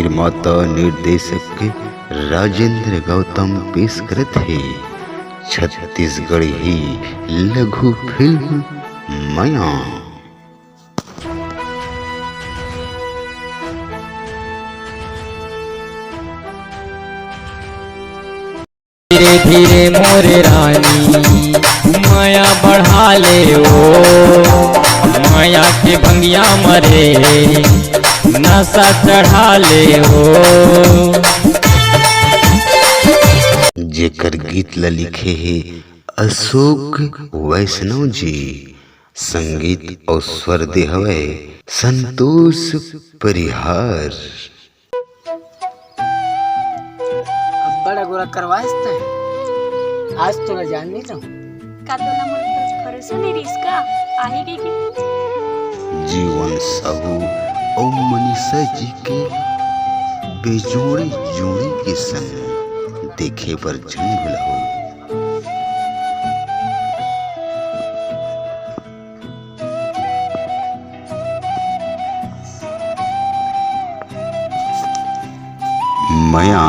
निर्माता निर्देशक राजेंद्र गौतम पेश करत है छत्तीसगढ़ी लघु फिल्म माया। धीरे धीरे मोरे रानी माया बढ़ा ले ओ, माया के भंगिया मरे नशा चढ़ा ले ओ। जेकर गीत ला लिखे है अशोक वैष्णव जी, संगीत और स्वर दे हवे संतोष परिहार। बड़ा गोरा करवाए आज तो ना जान नहीं का तो ना मोर भरोसा नहीं रिस्का आ ही गई कि जीवन साहू और मनीषा जी के बेजोड़ी जोड़ी के संग देखे पर जन भुलाओ। माया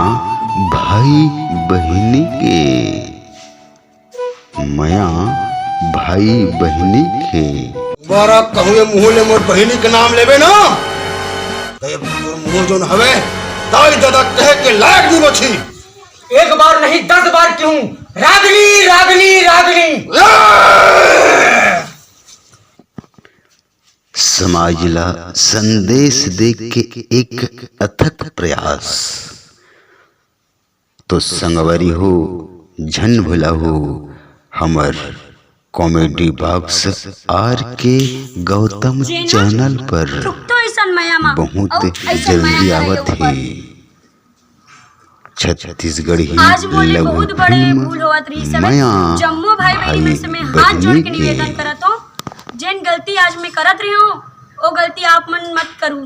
भाई बहनी के, माया भाई बहनी के बारा कहूँ मुँह ले मोर बहनी के नाम लेबे ना मुँह जोन हवे दाई दादा कहे के लायक नहीं बची। एक बार नहीं 10 बार क्यों रागनी रागनी रागनी। समाज ला संदेश दे के एक अथक प्रयास तो संगवरी हो झन भुला हो हमर कॉमेडी बॉक्स आर के गौतम चैनल पर बहुत जल्दी आवत है छत्तीसगढ़ी लघु फिल्म माया जम्मू भाई बहनी में हाथ जोड़ के निवेदन करत हो, जेन गलती आज मैं करत रही हूँ वो गलती आप मन मत करूँ।